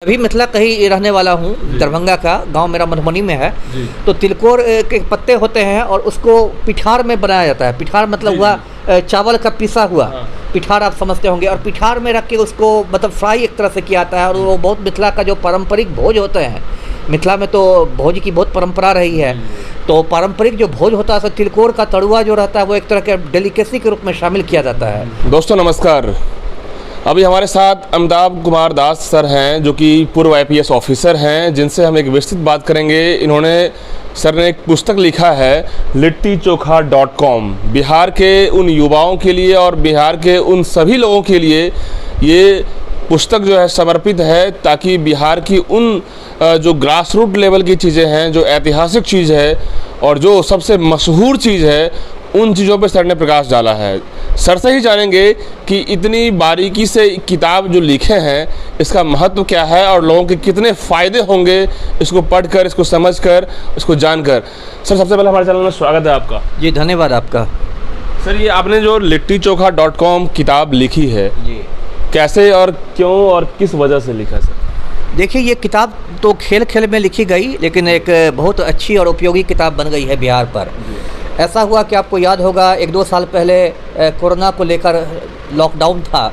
अभी मिथिला का ही रहने वाला हूँ, दरभंगा का। गांव मेरा मधुबनी में है। तो तिलकोर के पत्ते होते हैं और उसको पिठार में बनाया जाता है। पिठार मतलब हुआ चावल का पिसा हुआ। पिठार आप समझते होंगे। और पिठार में रख के उसको मतलब फ्राई एक तरह से किया जाता है। और वो बहुत मिथिला का जो पारंपरिक भोज होते हैं, मिथिला में तो भोज की बहुत परंपरा रही है। तो पारंपरिक जो भोज होता है, तिलकोर का तरुआ जो रहता है वो एक तरह के डेलिकेसी के रूप में शामिल किया जाता है। दोस्तों नमस्कार। अभी हमारे साथ अमिताभ कुमार दास सर हैं, जो कि पूर्व IPS ऑफिसर हैं, जिनसे हम एक विस्तृत बात करेंगे। सर ने एक पुस्तक लिखा है litti-chokha.com। बिहार के उन युवाओं के लिए और बिहार के उन सभी लोगों के लिए ये पुस्तक जो है समर्पित है, ताकि बिहार की उन जो ग्रास रूट लेवल की चीज़ें हैं, जो ऐतिहासिक चीज़ है और जो सबसे मशहूर चीज़ है, उन चीज़ों पर सर ने प्रकाश डाला है। सर से ही जानेंगे कि इतनी बारीकी से किताब जो लिखे हैं, इसका महत्व क्या है और लोगों के कितने फ़ायदे होंगे इसको पढ़कर, इसको समझकर, इसको जानकर। सर सबसे पहले हमारे चैनल में स्वागत है आपका। जी धन्यवाद आपका। सर ये आपने जो litti-chokha.com किताब लिखी है, जी कैसे और क्यों और किस वजह से लिखा सर? देखिए, ये किताब तो खेल खेल में लिखी गई, लेकिन एक बहुत अच्छी और उपयोगी किताब बन गई है बिहार पर। ऐसा हुआ कि आपको याद होगा 1-2 साल पहले कोरोना को लेकर लॉकडाउन था।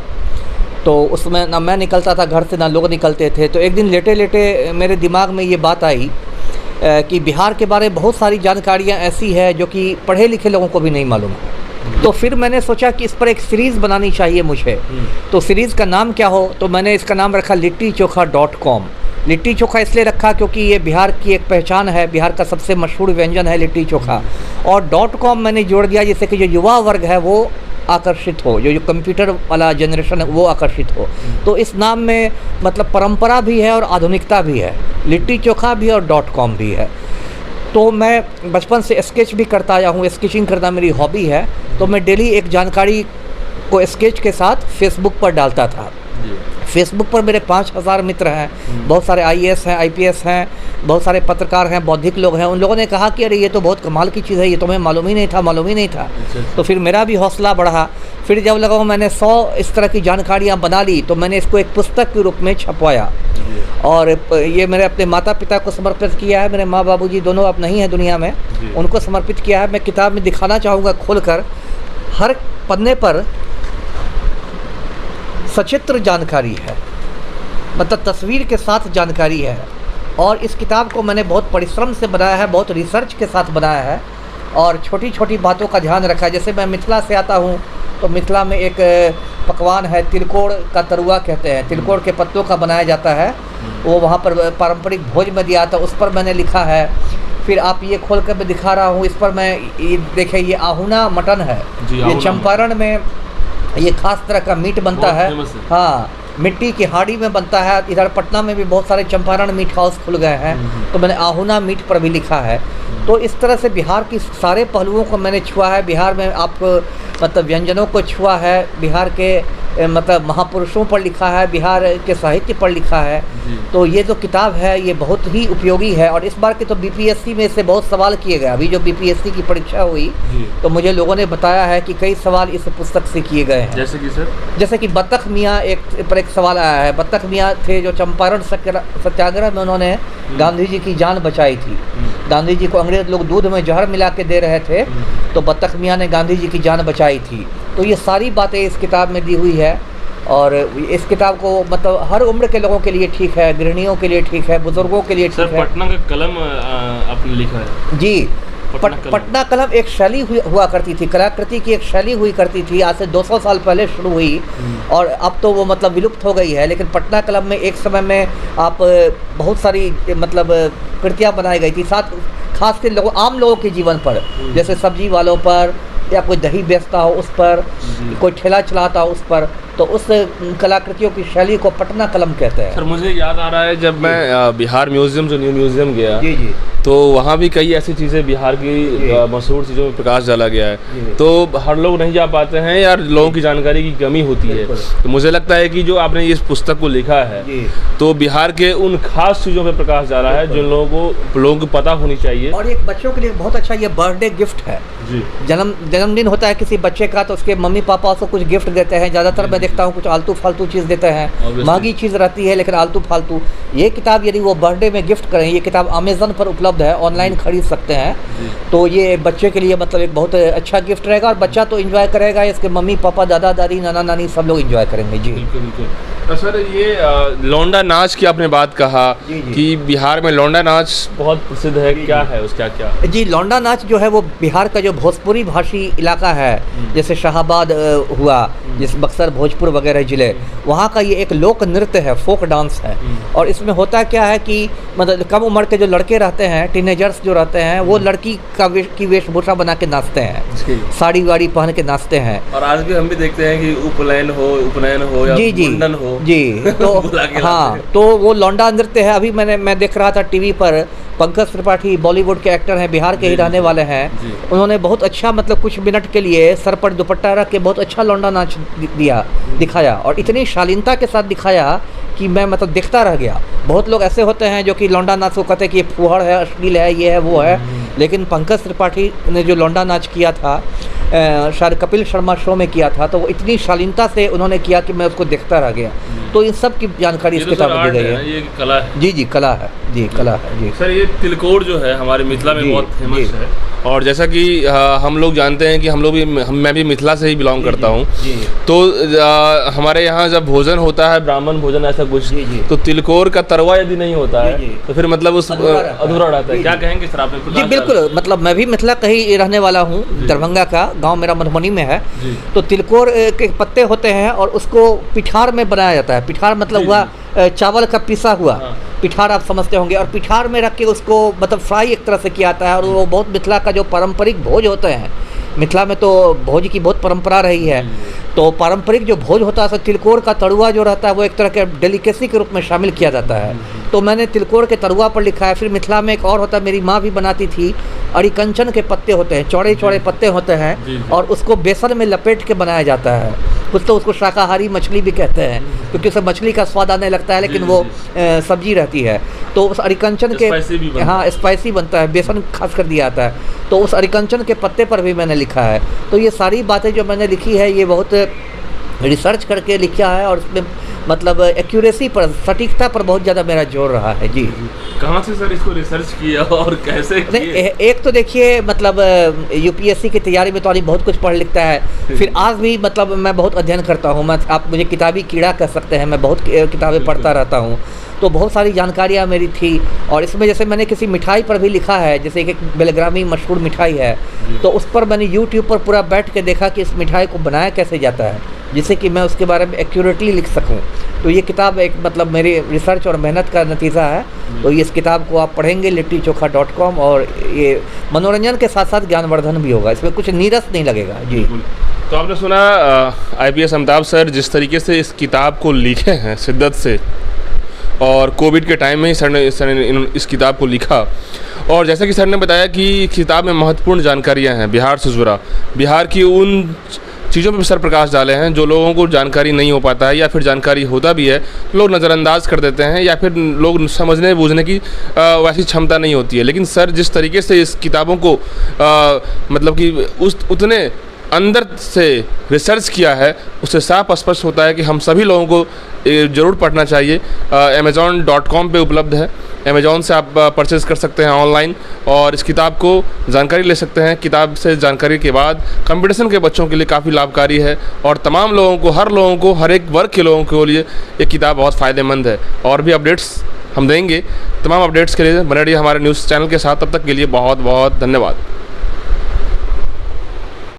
तो उसमें ना मैं निकलता था घर से, ना लोग निकलते थे। तो एक दिन लेटे लेटे मेरे दिमाग में ये बात आई कि बिहार के बारे में बहुत सारी जानकारियाँ ऐसी है जो कि पढ़े लिखे लोगों को भी नहीं मालूम है। तो फिर मैंने सोचा कि इस पर एक सीरीज़ बनानी चाहिए मुझे। तो सीरीज़ का नाम क्या हो, तो मैंने इसका नाम रखा litti-chokha.com। लिट्टी चोखा इसलिए रखा क्योंकि ये बिहार की एक पहचान है, बिहार का सबसे मशहूर व्यंजन है लिट्टी चोखा। और .com मैंने जोड़ दिया जिससे कि जो युवा वर्ग है वो आकर्षित हो, जो कंप्यूटर वाला जनरेशन है वो आकर्षित हो। तो इस नाम में मतलब परंपरा भी है और आधुनिकता भी है, लिट्टी चोखा भी और .com भी है। तो मैं बचपन से स्केच भी करता आया हूँ, स्केचिंग करना मेरी हॉबी है। तो मैं डेली एक जानकारी को स्केच के साथ फेसबुक पर डालता था। फेसबुक पर मेरे 5000 मित्र हैं, बहुत सारे IAS हैं, IPS हैं, बहुत सारे पत्रकार हैं, बौद्धिक लोग हैं। उन लोगों ने कहा कि अरे ये तो बहुत कमाल की चीज़ है, ये तो हमें मालूम ही नहीं था। तो फिर मेरा भी हौसला बढ़ा। फिर जब लगा मैंने 100 इस तरह की जानकारियाँ बना ली, तो मैंने इसको एक पुस्तक के रूप में छपवाया। और ये मैंने अपने माता पिता को समर्पित किया है। मेरे माँ बाबूजी दोनों अब नहीं हैं दुनिया में, उनको समर्पित किया है। मैं किताब में दिखाना चाहूँगा खोलकर, हर पन्ने पर सचित्र जानकारी है, मतलब तस्वीर के साथ जानकारी है। और इस किताब को मैंने बहुत परिश्रम से बनाया है, बहुत रिसर्च के साथ बनाया है और छोटी छोटी बातों का ध्यान रखा है। जैसे मैं मिथिला से आता हूँ, तो मिथिला में एक पकवान है, तिलकोर का तरुआ कहते हैं। तिलकोर के पत्तों का बनाया जाता है, वो वहाँ पर पारंपरिक भोज में दिया था, उस पर मैंने लिखा है। फिर आप ये खोल कर मैं दिखा रहा हूँ, इस पर मैं ये देखें, ये आहूना मटन है। ये चंपारण में ये खास तरह का मीट बनता है। हाँ, मिट्टी की हाड़ी में बनता है। इधर पटना में भी बहुत सारे चंपारण मीट हाउस खुल गए हैं, तो मैंने आहूना मीट पर भी लिखा है। तो इस तरह से बिहार की सारे पहलुओं को मैंने छुआ है। बिहार में आप मतलब व्यंजनों को छुआ है, बिहार के मतलब महापुरुषों पर लिखा है, बिहार के साहित्य पर लिखा है। तो ये जो किताब है ये बहुत ही उपयोगी है। और इस बार के तो BPSC में से बहुत सवाल किए गए। अभी जो BPSC की परीक्षा हुई, तो मुझे लोगों ने बताया है कि कई सवाल इस पुस्तक से किए गए हैं। जैसे कि सर? जैसे कि बत्तख मियाँ एक सवाल आया है। बत्तख मियाँ थे जो चंपारण सत्याग्रह में उन्होंने गांधी जी की जान बचाई थी। गांधी जी को अंग्रेज लोग दूध में जहर मिला के दे रहे थे, तो बत्तख मियाँ ने गांधी जी की जान बचाई थी। तो ये सारी बातें इस किताब में दी हुई है। और इस किताब को मतलब हर उम्र के लोगों के लिए ठीक है, गृहिणियों के लिए ठीक है, बुजुर्गों के लिए ठीक है। पटना का कलम आपने लिखा है? जी, पटना कलम एक शैली हुआ करती थी, कलाकृति की एक शैली हुई करती थी। आज से 200 साल पहले शुरू हुई और अब तो वो मतलब विलुप्त हो गई है। लेकिन पटना कलम में एक समय में आप बहुत सारी मतलब कृतियाँ बनाई गई थी, साथ खास कर आम लोगों के जीवन पर, जैसे सब्जी वालों पर, या कोई दही बेचता हो उस पर, कोई ठेला चलाता हो उस पर। तो उस कलाकृतियों की शैली को पटना कलम कहते हैं। सर मुझे याद आ रहा है, जब मैं बिहार म्यूजियम, जो न्यू म्यूजियम गया, जी, तो वहाँ भी कई ऐसी चीज़ें बिहार की मशहूर चीज़ों में प्रकाश डाला गया है। तो हर लोग नहीं जा पाते हैं यार, लोगों की जानकारी की कमी होती है। तो मुझे लगता है कि जो आपने इस पुस्तक को लिखा है, तो बिहार के उन खास चीज़ों पर प्रकाश डाला है जो लोगों को पता होनी चाहिए। और एक बच्चों के लिए बहुत अच्छा ये बर्थडे गिफ्ट है। जन्मदिन होता है किसी बच्चे का, तो उसके मम्मी पापा उसको कुछ गिफ्ट देते हैं। ज़्यादातर मैं देखता हूँ कुछ आलतू फालतू चीज़ देते हैं, Obviously. महंगी चीज़ रहती है लेकिन आलतू फालतू। ये किताब यदि वो बर्थडे में गिफ्ट करें, ये किताब अमेज़न पर उपलब्ध है, ऑनलाइन खरीद सकते हैं। तो ये बच्चे के लिए मतलब एक बहुत अच्छा गिफ्ट रहेगा और बच्चा तो एंजॉय करेगा, इसके मम्मी पापा दादा दादी नाना नानी सब लोग एंजॉय करेंगे। जी बिल्कुल बिल्कुल। तो सर ये लौंडा नाच की आपने बात कहा जी, जी। कि बिहार में लौंडा नाच बहुत प्रसिद्ध है, क्या है उसका क्या? जी, लौंडा नाच जो है वो बिहार का जो भोजपुरी भाषी इलाका है, जैसे शाहाबाद हुआ, जिस बक्सर भोजपुर वगैरह ज़िले, वहाँ का ये एक लोक नृत्य है, फोक डांस है। और इसमें होता क्या है कि मतलब कम उम्र के जो लड़के रहते हैं, टीनेजर्स जो रहते हैं, वो लड़की की वेशभूषा बना के नाचते हैं, साड़ी वाड़ी पहन के नाचते हैं। और आज भी हम भी देखते हैं कि उपनयन हो या जी जी मुंडन हो जी, तो हाँ, तो वो लौंडा नृत्य है। अभी मैं देख रहा था टीवी पर, पंकज त्रिपाठी बॉलीवुड के एक्टर हैं, बिहार के ही रहने वाले हैं। उन्होंने बहुत अच्छा मतलब कुछ मिनट के लिए सर पर दुपट्टा रख के बहुत अच्छा लौंडा नाच दिखाया और इतनी शालीनता के साथ दिखाया कि मैं मतलब देखता रह गया। बहुत लोग ऐसे होते हैं जो कि लौंडा नाच को कहते हैं कि ये फुहड़ है, अश्लील है, ये है वो है, लेकिन पंकज त्रिपाठी ने जो लौंडा नाच किया था शायद कपिल शर्मा शो में किया था, तो वो इतनी शालीनता से उन्होंने किया कि मैं उसको देखता रह गया। तो इन सब की जानकारी इस किताब में दी गई है। ये कला है। जी जी, कला है जी, कला है जी। सर ये तिलकोर जो है हमारे मिथिला में बहुत फेमस है, और जैसा कि हम लोग जानते हैं कि मैं भी मिथिला से ही बिलोंग करता हूँ, तो हमारे यहाँ जब भोजन होता है, ब्राह्मण भोजन ऐसा कुछ, तो तिलकोर का तरुआ यदि नहीं होता है तो फिर मतलब उस अधूरा रहता है। क्या कहेंगे सर आप? जी बिल्कुल, मतलब मैं भी मिथिला का ही रहने वाला हूँ, दरभंगा का, गांव मेरा मधुबनी में है। तो तिलकोर के पत्ते होते हैं और उसको पिठार में बनाया जाता है। पिठार मतलब हुआ चावल का पिसा हुआ पिठार, आप समझते होंगे। और पिठार में रख के उसको मतलब फ्राई एक तरह से किया जाता है। और वो बहुत मिथिला का जो पारंपरिक भोज होते हैं, मिथिला में तो भोज की बहुत परंपरा रही है, तो पारंपरिक जो भोज होता है, तिलकोर का तरुआ जो रहता है वो एक तरह के डेलिकेसी के रूप में शामिल किया जाता है। तो मैंने तिलकोर के तरुआ पर लिखा है। फिर मिथिला में एक और होता है, मेरी माँ भी बनाती थी, अरिकंचन के पत्ते होते हैं, चौड़े चौड़े पत्ते होते हैं, और उसको बेसन में लपेट के बनाया जाता है। कुछ तो उसको शाकाहारी मछली भी कहते हैं, क्योंकि उसे मछली का स्वाद आने लगता है, लेकिन वो सब्जी रहती है। तो उस अरिकंचन के, हाँ, स्पाइसी बनता है, बेसन खास कर दिया जाता है। तो उस अरिकंचन के पत्ते पर भी मैंने लिखा है। तो ये सारी बातें जो मैंने लिखी है, ये बहुत रिसर्च करके लिखा है, और उसमें मतलब एक्यूरेसी पर, सटीकता पर बहुत ज़्यादा मेरा जोर रहा है। जी, कहाँ से सर इसको रिसर्च किया और कैसे किए? एक तो देखिए, मतलब यूपीएससी की तैयारी में तो आदमी बहुत कुछ पढ़ लिखता है, फिर आज भी मतलब मैं बहुत अध्ययन करता हूँ। आप मुझे किताबी कीड़ा कह सकते हैं, मैं बहुत किताबें पढ़ता रहता हूँ। तो बहुत सारी जानकारियाँ मेरी थी। और इसमें जैसे मैंने किसी मिठाई पर भी लिखा है, जैसे एक बेलग्रामी मशहूर मिठाई है, तो उस पर मैंने यूट्यूब पर पूरा बैठ के देखा कि इस मिठाई को बनाया कैसे जाता है, जिससे कि मैं उसके बारे में एक्यूरेटली लिख सकूं। तो ये किताब एक मतलब मेरी रिसर्च और मेहनत का नतीजा है। तो इस किताब को आप पढ़ेंगे लिट्टीचोखा.com, और ये मनोरंजन के साथ साथ ज्ञानवर्धन भी होगा, इसमें कुछ नीरस नहीं लगेगा। जी, तो आपने सुना IPS अमिताभ सर जिस तरीके से इस किताब को लिखे हैं शिद्दत से, और कोविड के टाइम में ही सर ने इस किताब को लिखा। और जैसा कि सर ने बताया कि किताब में महत्वपूर्ण जानकारियां हैं बिहार से जुड़ा, बिहार की उन चीज़ों पर सर प्रकाश डाले हैं जो लोगों को जानकारी नहीं हो पाता है, या फिर जानकारी होता भी है लोग नज़रअंदाज कर देते हैं, या फिर लोग समझने बूझने की वैसी क्षमता नहीं होती है। लेकिन सर जिस तरीके से इस किताबों को मतलब कि उतने अंदर से रिसर्च किया है, उससे साफ स्पष्ट होता है कि हम सभी लोगों को ज़रूर पढ़ना चाहिए। Amazon.com पे उपलब्ध है, अमेज़ॉन से आप परचेज कर सकते हैं ऑनलाइन, और इस किताब को जानकारी ले सकते हैं। किताब से जानकारी के बाद कंपटीशन के बच्चों के लिए काफ़ी लाभकारी है, और तमाम लोगों को, हर एक वर्ग के लोगों के लिए ये किताब बहुत फ़ायदेमंद है। और भी अपडेट्स हम देंगे, तमाम अपडेट्स के लिए बने रहिए हमारे न्यूज़ चैनल के साथ। तब तक के लिए बहुत बहुत धन्यवाद।